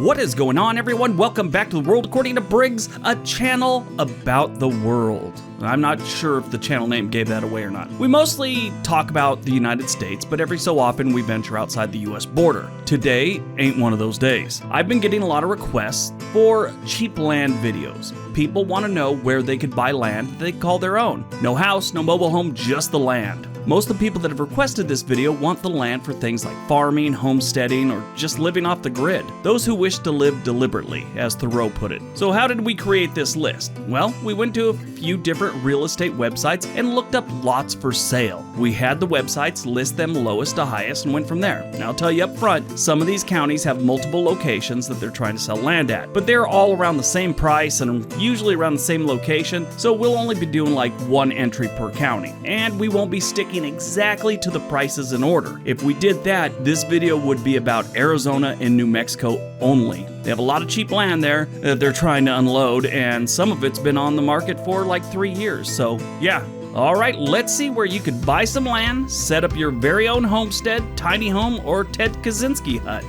What is going on, everyone? Welcome back to The World According to Briggs, a channel about the world. I'm not sure if the channel name gave that away or not. We mostly talk about the United States, but every so often we venture outside the US border. Today ain't one of those days. I've been getting a lot of requests for cheap land videos. People want to know where they could buy land that they call their own. No house, no mobile home, just the land. Most of the people that have requested this video want the land for things like farming, homesteading, or just living off the grid. Those who wish to live deliberately, as Thoreau put it. So how did we create this list? Well, we went to a few different real estate websites and looked up lots for sale. We had the websites list them lowest to highest and went from there. Now I'll tell you up front, some of these counties have multiple locations that they're trying to sell land at, but they're all around the same price and usually around the same location, so we'll only be doing like one entry per county. And we won't be sticking exactly to the prices in order. If we did that, this video would be about Arizona and New Mexico only. They have a lot of cheap land there that they're trying to unload, and some of it's been on the market for like 3 years, so yeah. Alright, let's see where you could buy some land, set up your very own homestead, tiny home, or Ted Kaczynski hut.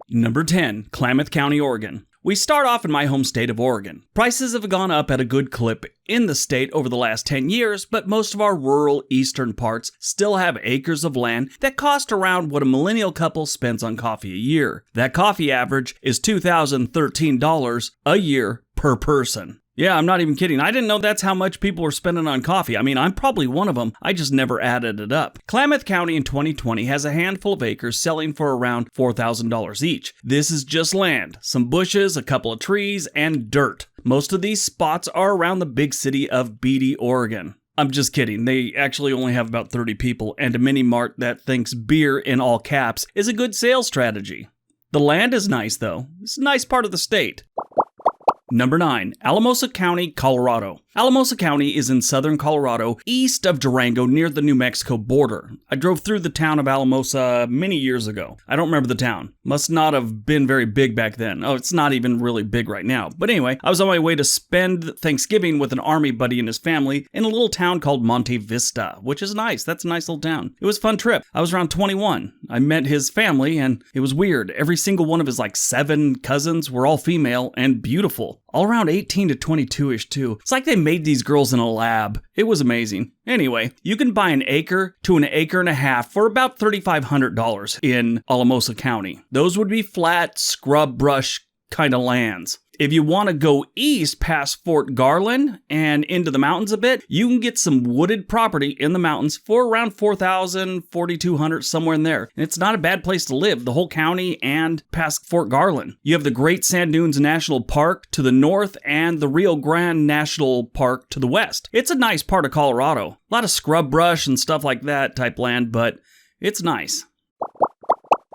Number 10, Klamath County, Oregon. We start off in my home state of Oregon. Prices have gone up at a good clip in the state over the last 10 years, but most of our rural eastern parts still have acres of land that cost around what a millennial couple spends on coffee a year. That coffee average is $2,013 a year per person. Yeah, I'm not even kidding. I didn't know that's how much people were spending on coffee. I mean, I'm probably one of them. I just never added it up. Klamath County in 2020 has a handful of acres selling for around $4,000 each. This is just land, some bushes, a couple of trees, and dirt. Most of these spots are around the big city of Beatty, Oregon. I'm just kidding. They actually only have about 30 people, and a mini mart that thinks beer in all caps is a good sales strategy. The land is nice, though. It's a nice part of the state. Number 9, Alamosa County, Colorado. Alamosa County is in southern Colorado, east of Durango, near the New Mexico border. I drove through the town of Alamosa many years ago. I don't remember the town. Must not have been very big back then. Oh, it's not even really big right now. But anyway, I was on my way to spend Thanksgiving with an army buddy and his family in a little town called Monte Vista, which is nice. That's a nice little town. It was a fun trip. I was around 21. I met his family, and it was weird. Every single one of his 7 cousins were all female and beautiful. All around 18 to 22-ish too. It's like they made these girls in a lab. It was amazing. Anyway, you can buy an acre to an acre and a half for about $3,500 in Alamosa County. Those would be flat, scrub brush kind of lands. If you want to go east past Fort Garland and into the mountains a bit, you can get some wooded property in the mountains for around $4,000, $4,200, somewhere in there. And it's not a bad place to live, the whole county and past Fort Garland. You have the Great Sand Dunes National Park to the north and the Rio Grande National Park to the west. It's a nice part of Colorado. A lot of scrub brush and stuff like that type land, but it's nice.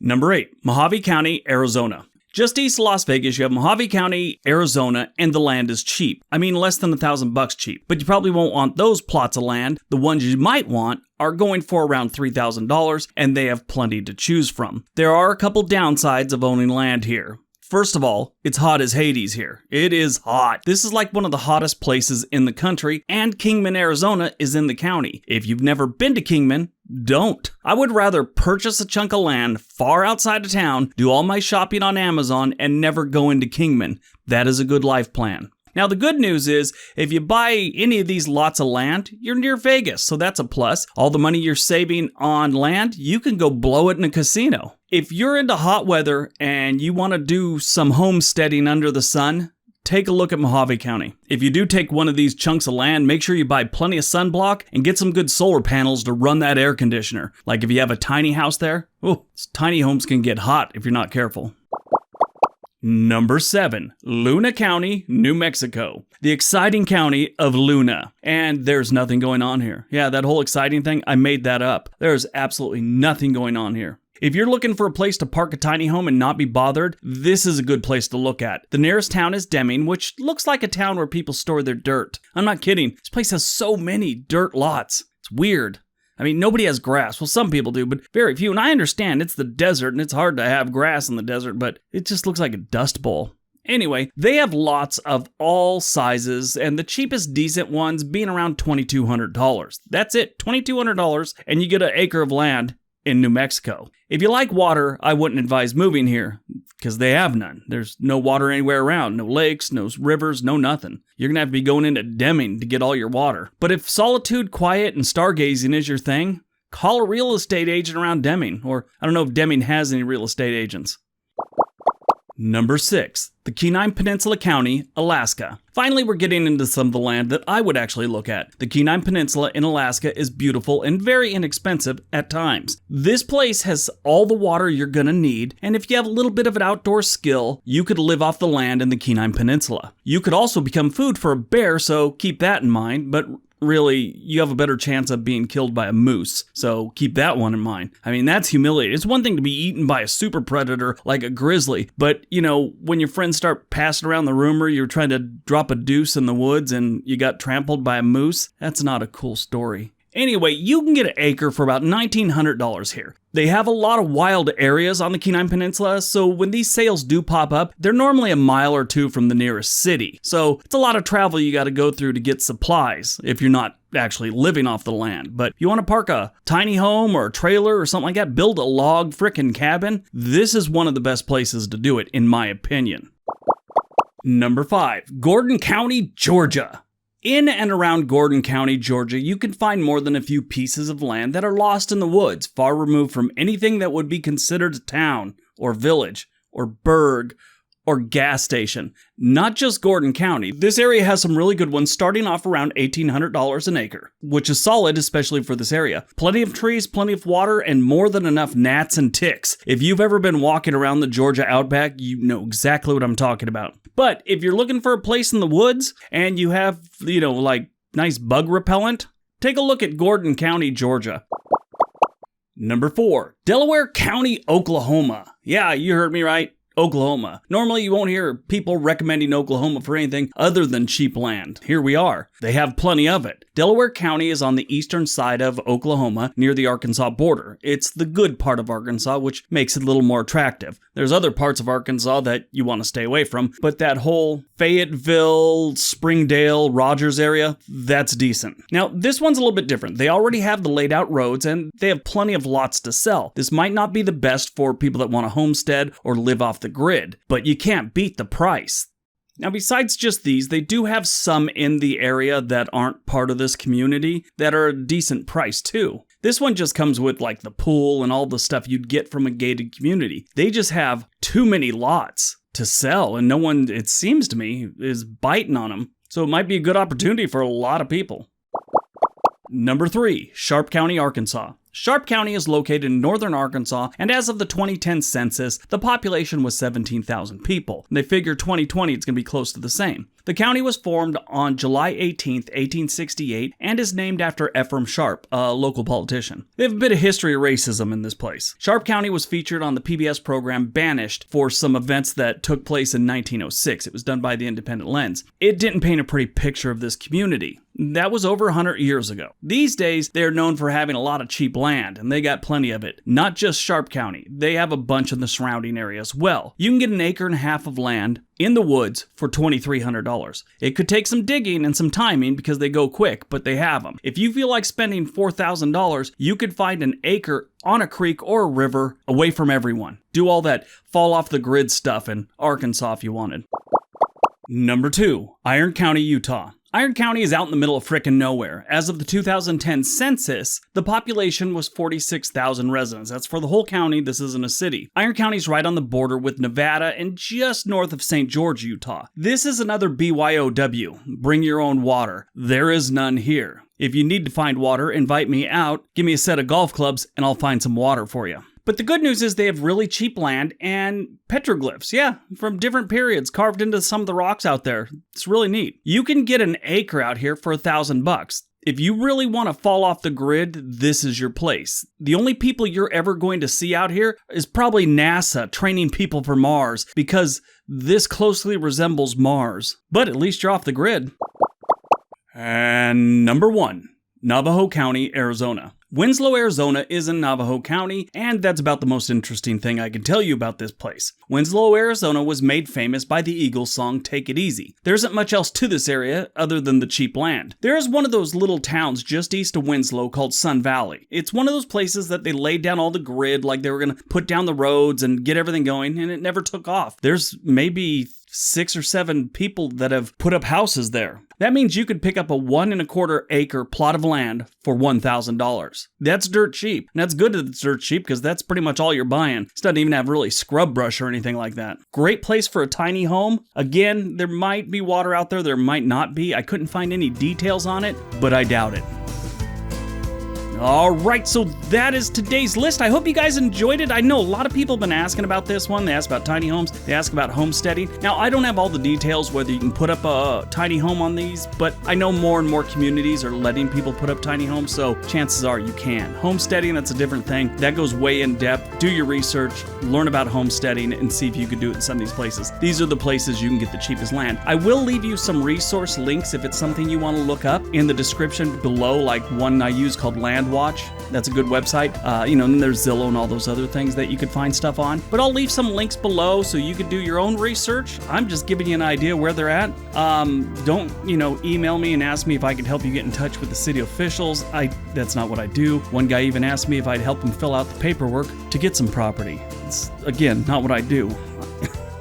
Number 8, Mojave County, Arizona. Just east of Las Vegas, you have Mojave County, Arizona, and the land is cheap. I mean, less than $1,000 cheap. But you probably won't want those plots of land. The ones you might want are going for around $3,000, and they have plenty to choose from. There are a couple downsides of owning land here. First of all, it's hot as Hades here. It is hot. This is like one of the hottest places in the country, and Kingman, Arizona is in the county. If you've never been to Kingman, don't. I would rather purchase a chunk of land far outside of town, do all my shopping on Amazon, and never go into Kingman. That is a good life plan. Now, the good news is, if you buy any of these lots of land, you're near Vegas, so that's a plus. All the money you're saving on land, you can go blow it in a casino. If you're into hot weather and you want to do some homesteading under the sun, take a look at Mojave County. If you do take one of these chunks of land, make sure you buy plenty of sunblock and get some good solar panels to run that air conditioner. Like if you have a tiny house there, tiny homes can get hot if you're not careful. Number 7, Luna County, New Mexico. The exciting county of Luna. And there's nothing going on here. Yeah, that whole exciting thing, I made that up. There's absolutely nothing going on here. If you're looking for a place to park a tiny home and not be bothered, this is a good place to look at. The nearest town is Deming, which looks like a town where people store their dirt. I'm not kidding. This place has so many dirt lots. It's weird. I mean, nobody has grass. Well, some people do, but very few. And I understand it's the desert and it's hard to have grass in the desert, but it just looks like a dust bowl. Anyway, they have lots of all sizes, and the cheapest decent ones being around $2,200. That's it, $2,200, and you get an acre of land in New Mexico. If you like water, I wouldn't advise moving here. because they have none. There's no water anywhere around, no lakes, no rivers, no nothing. You're going to have to be going into Deming to get all your water. But if solitude, quiet, and stargazing is your thing, call a real estate agent around Deming, or I don't know if Deming has any real estate agents. Number 6, the Kenai Peninsula County, Alaska. Finally, we're getting into some of the land that I would actually look at. The Kenai Peninsula in Alaska is beautiful and very inexpensive at times. This place has all the water you're gonna need, and if you have a little bit of an outdoor skill, you could live off the land in the Kenai Peninsula. You could also become food for a bear, so keep that in mind, but really, you have a better chance of being killed by a moose, so keep that one in mind. I mean, that's humiliating. It's one thing to be eaten by a super predator like a grizzly, but, when your friends start passing around the rumor you're trying to drop a deuce in the woods and you got trampled by a moose, that's not a cool story. Anyway, you can get an acre for about $1,900 here. They have a lot of wild areas on the Kenai Peninsula, so when these sales do pop up, they're normally a mile or two from the nearest city. So it's a lot of travel you got to go through to get supplies if you're not actually living off the land. But if you want to park a tiny home or a trailer or something like that, build a log frickin' cabin, this is one of the best places to do it, in my opinion. Number 5, Gordon County, Georgia. In and around Gordon County, Georgia, you can find more than a few pieces of land that are lost in the woods, far removed from anything that would be considered a town, or village, or burg, or gas station. Not just Gordon County. This area has some really good ones, starting off around $1,800 an acre, which is solid, especially for this area. Plenty of trees, plenty of water, and more than enough gnats and ticks. If you've ever been walking around the Georgia outback, you know exactly what I'm talking about. But if you're looking for a place in the woods and you have, like nice bug repellent, take a look at Gordon County, Georgia. Number 4, Delaware County, Oklahoma. Yeah, you heard me right. Oklahoma. Normally you won't hear people recommending Oklahoma for anything other than cheap land. Here we are. They have plenty of it. Delaware County is on the eastern side of Oklahoma near the Arkansas border. It's the good part of Arkansas, which makes it a little more attractive. There's other parts of Arkansas that you want to stay away from, but that whole Fayetteville, Springdale, Rogers area, that's decent. Now, this one's a little bit different. They already have the laid out roads and they have plenty of lots to sell. This might not be the best for people that want to homestead or live off the grid, but you can't beat the price. Now, besides just these, they do have some in the area that aren't part of this community that are a decent price too. This one just comes with like the pool and all the stuff you'd get from a gated community. They just have too many lots to sell and no one, it seems to me, is biting on them. So it might be a good opportunity for a lot of people. Number 3, Sharp County, Arkansas. Sharp County is located in northern Arkansas, and as of the 2010 census, the population was 17,000 people. They figure 2020 it's going to be close to the same. The county was formed on July 18, 1868, and is named after Ephraim Sharp, a local politician. They have a bit of history of racism in this place. Sharp County was featured on the PBS program Banished for some events that took place in 1906. It was done by the Independent Lens. It didn't paint a pretty picture of this community. That was over 100 years ago. These days, they're known for having a lot of cheap land, and they got plenty of it. Not just Sharp County. They have a bunch in the surrounding area as well. You can get an acre and a half of land in the woods for $2,300. It could take some digging and some timing because they go quick, but they have them. If you feel like spending $4,000, you could find an acre on a creek or a river away from everyone. Do all that fall off the grid stuff in Arkansas if you wanted. Number 2, Iron County, Utah. Iron County is out in the middle of frickin' nowhere. As of the 2010 census, the population was 46,000 residents. That's for the whole county. This isn't a city. Iron County is right on the border with Nevada and just north of St. George, Utah. This is another BYOW. Bring your own water. There is none here. If you need to find water, invite me out, give me a set of golf clubs, and I'll find some water for you. But the good news is they have really cheap land and petroglyphs, from different periods carved into some of the rocks out there. It's really neat. You can get an acre out here for $1,000. If you really want to fall off the grid, this is your place. The only people you're ever going to see out here is probably NASA training people for Mars, because this closely resembles Mars. But at least you're off the grid. And number 1. Navajo County, Arizona. Winslow, Arizona is in Navajo County, and that's about the most interesting thing I can tell you about this place. Winslow, Arizona was made famous by the Eagles song Take It Easy. There isn't much else to this area other than the cheap land. There is one of those little towns just east of Winslow called Sun Valley. It's one of those places that they laid down all the grid like they were going to put down the roads and get everything going, and it never took off. There's maybe 6 or 7 people that have put up houses there. That means you could pick up a 1 1/4 acre plot of land for $1,000. That's dirt cheap. And that's good that it's dirt cheap because that's pretty much all you're buying. It doesn't even have really scrub brush or anything like that. Great place for a tiny home. Again, there might be water out there might not be. I couldn't find any details on it, but I doubt it. All right, so that is today's list. I hope you guys enjoyed it. I know a lot of people have been asking about this one. They ask about tiny homes. They ask about homesteading. Now, I don't have all the details whether you can put up a tiny home on these, but I know more and more communities are letting people put up tiny homes, so chances are you can. Homesteading, that's a different thing. That goes way in depth. Do your research, learn about homesteading, and see if you can do it in some of these places. These are the places you can get the cheapest land. I will leave you some resource links if it's something you want to look up in the description below, like one I use called Land Watch. That's a good website. And there's Zillow and all those other things that you could find stuff on. But I'll leave some links below so you could do your own research. I'm just giving you an idea where they're at. Don't, email me and ask me if I could help you get in touch with the city officials. That's not what I do. One guy even asked me if I'd help him fill out the paperwork to get some property. It's, again, not what I do.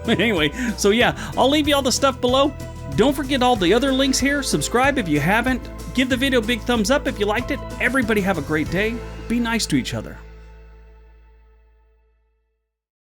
Anyway, so yeah, I'll leave you all the stuff below. Don't forget all the other links here. Subscribe if you haven't. Give the video a big thumbs up if you liked it. Everybody have a great day. Be nice to each other.